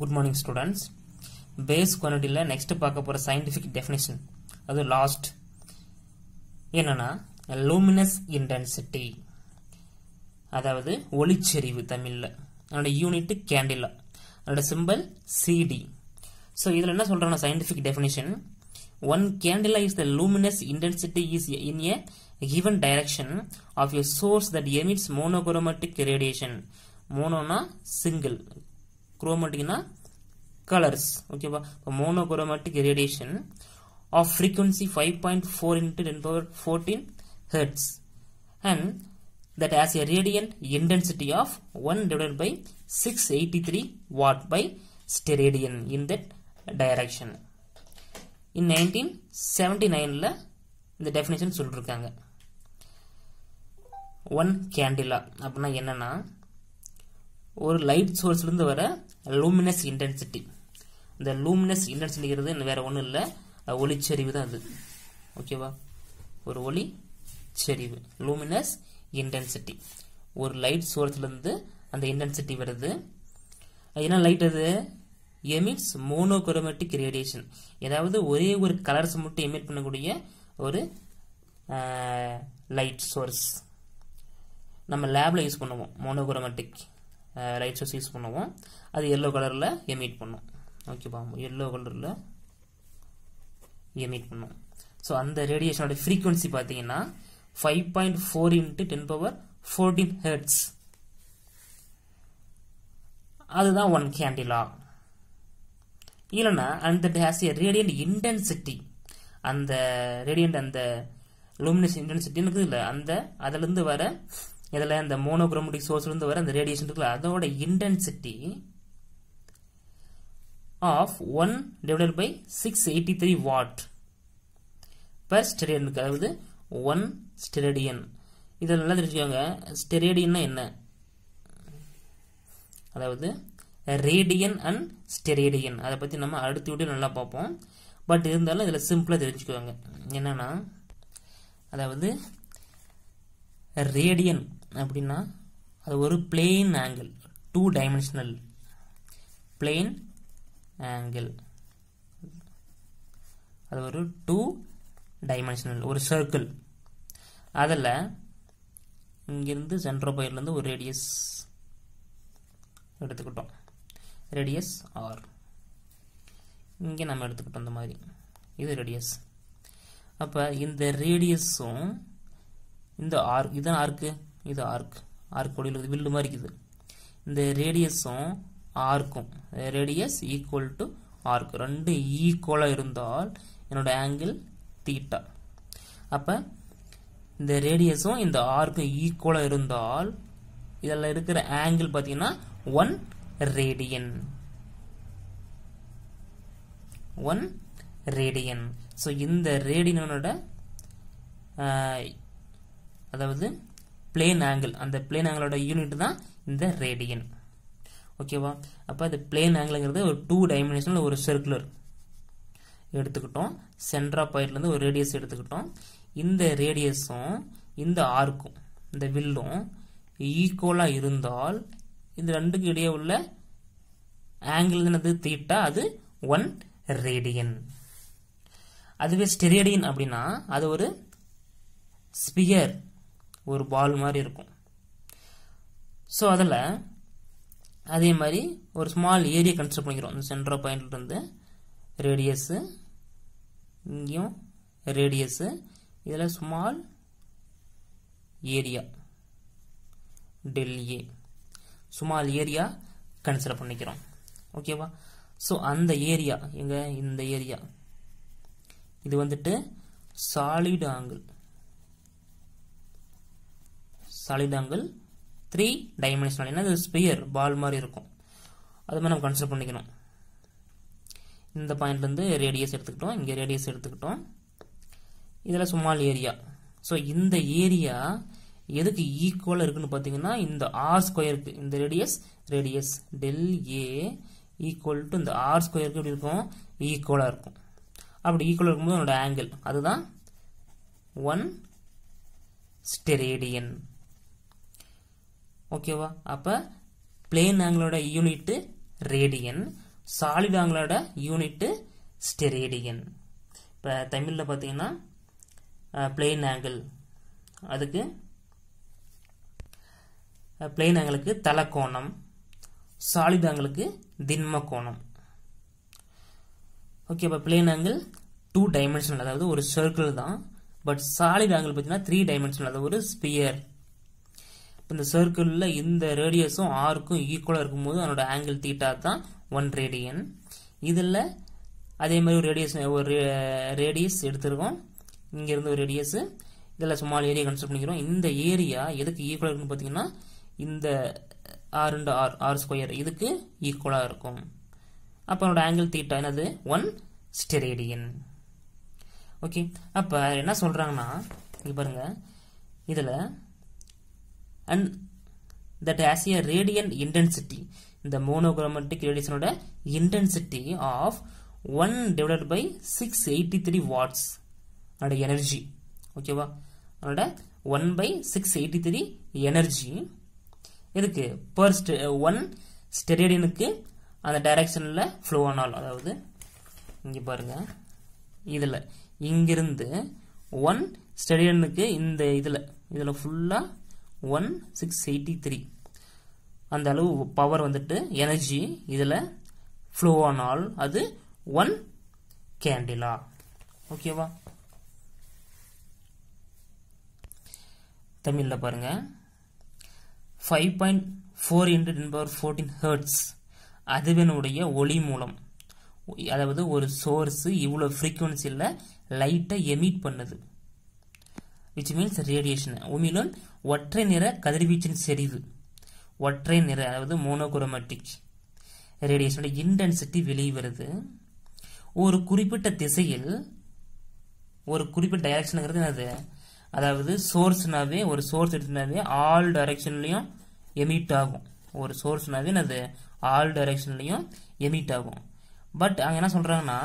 Good morning students. Base quantity la next பார்க்க போற scientific definition அது last என்னன்னா luminous intensity அதாவது ஒளிச்செறிவு தமிழ்ல அதோட யூனிட் கேண்டிலா அதோட சிம்பல் CD. So இதுல என்ன சொல்றாங்க scientific definition, one candela is the luminous intensity is in a given direction of a source that emits monochromatic radiation. Mono na single, chromatic na colors. Okay ba, monochromatic radiation of frequency 5.4 into 10 power 14 hertz and that has a radiant intensity of 1 divided by 683 watt by steradian in that direction. In 1979 la இந்த definition சொல்லிருக்காங்க. One candela அப்படினா என்னன்னா ஒரு light சோர்ஸ்ல இருந்து வர luminous intensity. இந்த luminous intensity ங்கிறது வேற ஒண்ணும் இல்ல, ஒளிச்செறிவு தான் அது. ஓகேவா? ஒரு ஒளி செறிவு luminous intensity. ஒரு லைட் சோர்ஸ்ல இருந்து அந்த intensity வருது. என்ன லைட் அது? emits monochromatic radiation. ஏதாவது ஒரே ஒரு கலர்ஸ் மட்டும் எமிட் பண்ணக்கூடிய ஒரு லைட் சோர்ஸ். நம்ம லேப்ல யூஸ் பண்ணுவோம் மோனோக்ரோமேட்டிக் லைட் சோர்ஸ் யூஸ் பண்ணுவோம். அது yellow கலர்ல எமிட் பண்ணும். ஓகேவா? yellow கலர்ல எமிட் பண்ணும். சோ அந்த ரேடியேஷனோட frequency பாத்தீங்கன்னா 5.4 into 10 power 14 hertz. அதுதான் one candela. இல்லனா and that has a radiant intensity. அந்த radiant அந்த luminous intensity இருக்குல்ல, அந்த அதில இருந்து வர இதல அந்த monochromatic source இருந்து வர அந்த radiation இருக்குல்ல, அதோட intensity of 1 divided by 683 watt per steradian. அதாவது 1 steradian. இத நல்லா தெரிஞ்சுக்கோங்க. steradian என்ன? அதாவது radian and steradian. அத பத்தி நம்ம அடுத்த வீடியோல நல்லா பாப்போம். பட் இருந்தாலும் இதல சிம்பிளா தெரிஞ்சுக்கோங்க. என்னன்னா அதாவது radian அப்படினா அது ஒரு plane angle, two dimensional plane angle. அது ஒரு two dimensional ஒரு circle. அதல இங்க இருந்து சென்டர் பாயிண்ட்ல இருந்து ஒரு ரேடியஸ் எடுத்துக்கிட்டோம். Radius r. இங்க நம்ம எடுத்துக்கிட்டோம் அந்த மாதிரி. இது ரேடியஸ். அப்ப இந்த ரேடியஸும் இந்த ஆர்க், இதான் ஆர்க், இது ஆர்க். ஆர்க் ஒளியில வில்லு மாதிரி இருக்குது. இந்த ரேடியஸும் ஆர்க்கும், ரேடியஸ் ஈக்குவல் டு ஆர்க், ரெண்டு ஈக்குவலா இருந்தால் என்னோட ஆங்கிள் தீட்டா. அப்ப இந்த ரேடியஸும் இந்த ஆர்க்கும் ஈக்குவலா இருந்தால் இதெல்லாம் இருக்கிற ஆங்கிள் பாத்தீங்கன்னா 1 radian. 1 radian. So இந்த ரேடியனோட அதாவது plane angle, அந்த plane angle யூனிட் தான் இந்த ரேடியன். ஓகேவா? அப்ப இந்த plane angleங்கிறது ஒரு 2 dimensional ஒரு சர்க்குலர் எடுத்துக்கிட்டோம். சென்டர் பாயிண்ட்ல இருந்து ஒரு ரேடியஸ் எடுத்துக்கிட்டோம். இந்த ரேடியஸும் இந்த ஆர்க்கும் இந்த வில்லும் ஈக்குவலா இருந்தால் இந்த ரெண்டுக்கு இடையே உள்ள ஆங்கிள் என்னது? தீட்டா. அது 1 ரேடியன். அதுவே ஸ்டெரேடியன் அப்படின்னா அது ஒரு ஸ்பியர், ஒரு பால் மாதிரி இருக்கும். சோ அதுல அதே மாதிரி ஒரு ஸ்மால் ஏரியா கன்சிடர் பண்ணிக்கிறோம். இந்த சென்டர் பாயிண்ட்ல இருந்து ரேடியஸ், இங்கேயும் ரேடியஸ், இதுல small area del A, small area consider பண்ணிக்கிறோம். ஓகேவா? சோ அந்த ஏரியா எங்க? இந்த ஏரியா இது வந்துட்டு solid angle. Solid angle 3 dimensional. என்ன? ஸ்பியர் பால் மாதிரி இருக்கும். அது மாதிரி நம்ம கன்சிடர் பண்ணிக்கணும். இந்த பாயிண்ட்ல இருந்து ரேடியஸ் எடுத்துக்கிட்டோம், இங்க ரேடியஸ் எடுத்துக்கிட்டோம். இதுல ஸ்மால் ஏரியா. சோ இந்த ஏரியா எதுக்கு ஈக்குவலா இருக்குன்னு பாத்தீங்கன்னா இந்த ஆர் ஸ்கொயருக்கு, இந்த radius del A equal to இந்த ஆர் ஸ்கொயருக்கு எப்படி இருக்கும்? ஈக்குவலா இருக்கும். அப்படி ஈக்குவலா இருக்கும்போது அதோட ஆங்கிள் அதுதான் 1 steradian. ஓகேவா? அப்ப plane angle unit radian, solid ஆங்கிளோட யூனிட் ஸ்டெரேடியன். இப்போ தமிழில் பார்த்தீங்கன்னா பிளெயின் ஆங்கிள், அதுக்கு பிளெயின் ஆங்கிளுக்கு தலக்கோணம், சாலிட் ஆங்கிளுக்கு திண்ம கோணம். ஓகே, இப்போ பிளெயின் ஆங்கிள் 2 டைமென்ஷனல், அதாவது ஒரு சர்க்கிள் தான். பட் சாலிட் ஆங்கிள் பார்த்தீங்கன்னா 3 டைமென்ஷனல், அதாவது ஒரு ஸ்பியர். இந்த சர்க்கிளில் இந்த ரேடியஸும் ஆருக்கும் ஈக்குவலாக இருக்கும்போது அதனோட ஆங்கிள் தீட்டா தான் 1 ரேடியன். இதில் அதே மாதிரி ஒரு ரேடியஸ் எடுத்துருக்கோம், இங்கேருந்து ஒரு ரேடியஸ், இதில் ஸ்மால் ஏரியா கன்ஸ்ட்ரக்ட் பண்ணிக்கிறோம். இந்த ஏரியா எதுக்கு ஈக்குவலாக இருக்குன்னு பார்த்தீங்கன்னா இந்த ஆர் ஸ்கொயர் இதுக்கு ஈக்குவலாக இருக்கும். அப்போ அதனோட ஆங்கிள் தீட்டா என்னது 1 ஸ்டெரேடியன். ஓகே, அப்போ என்ன சொல்கிறாங்கன்னா இங்கே பாருங்க, இதில் and that has a radiant intensity, இந்த monochromatic radiation intensity of 1 divided by 683 watts அதோட எனர்ஜி. ஓகேவா, அதோட 1 by 683 எனர்ஜி எதுக்கு per 1 ஸ்டெரேடியனுக்கு அந்த டைரக்ஷனில் ஃப்ளோ ஆனால். அதாவது இங்கே பாருங்க, இதில் இங்கிருந்து 1 ஸ்டெரேடியனுக்கு இந்த இதில் ஃபுல்லாக 1683 அந்த அளவு பவர் வந்துட்டு எனர்ஜி இதில் ஃப்ளோ ஆனால் அது 1 கேண்டிலா. ஓகேவா, தமிழில் பாருங்க 5.4 × 10⁻14 ஹெர்ட்ஸ் அதிர்வெண்ணுடைய ஒளி மூலம், அதாவது ஒரு சோர்ஸ் இவ்வளோ ஃப்ரீக்குவன்சியில் லைட்டை எமிட் பண்ணுது, விச் மீன்ஸ் ரேடியேஷன். உமிழும் ஒற்றை நிற கதிர்வீச்சின் செறிவு, ஒற்றை நிற அதாவது மோனோகுரோமேட்டிக் ரேடியேஷனோட இன்டென்சிட்டி வெளியே வருது. ஒரு குறிப்பிட்ட திசையில், ஒரு குறிப்பிட்ட டைரக்ஷனுங்கிறது என்னது, அதாவது சோர்ஸ்னாவே ஒரு சோர்ஸ் எடுத்துனாவே ஆல் டைரக்ஷன்லையும் எமிட் ஆகும். ஒரு சோர்ஸ்னாவே என்னது ஆல் டைரக்ஷன்லையும் எமிட் ஆகும். பட் அங்கே என்ன சொல்றாங்கன்னா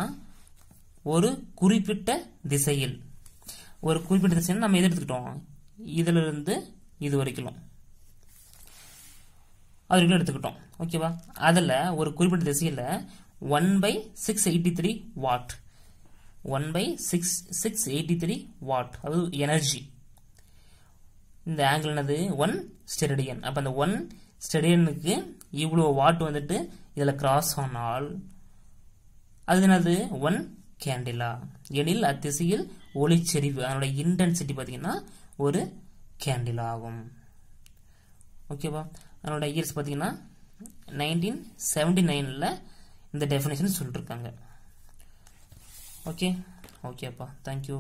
ஒரு குறிப்பிட்ட திசையில், ஒரு குறிப்பிட்ட திசையில் நம்ம எது எடுத்துக்கிட்டோம், இதுல இருந்து இது வரைக்கும் அது வரைக்கும் எடுத்துக்கிட்டோம். ஓகேவா, அதில் ஒரு குறிப்பிட்ட திசையில் 1/683 வாட், 1/683 வாட் அது எனர்ஜி. இந்த ஆங்கிள் என்னது 1 ஸ்டெரேடியன். அப்போ அந்த 1 ஸ்டெரேடியனுக்கு இவ்வளோ வாட் வந்துட்டு இதில் கிராஸ் ஆனால் அது என்னது 1 கேண்டிலா. எனில் அத்திசையில் ஒளிச்செறிவு அதனோட இன்டென்சிட்டி பார்த்தீங்கன்னா ஒரு கேண்டிலா ஆகும். ஓகேவா, அதனோட இயர்ஸ் பார்த்தீங்கன்னா 1979 இந்த டெஃபினேஷன் சொல்லிருக்காங்க. ஓகேப்பா, தேங்க்யூ.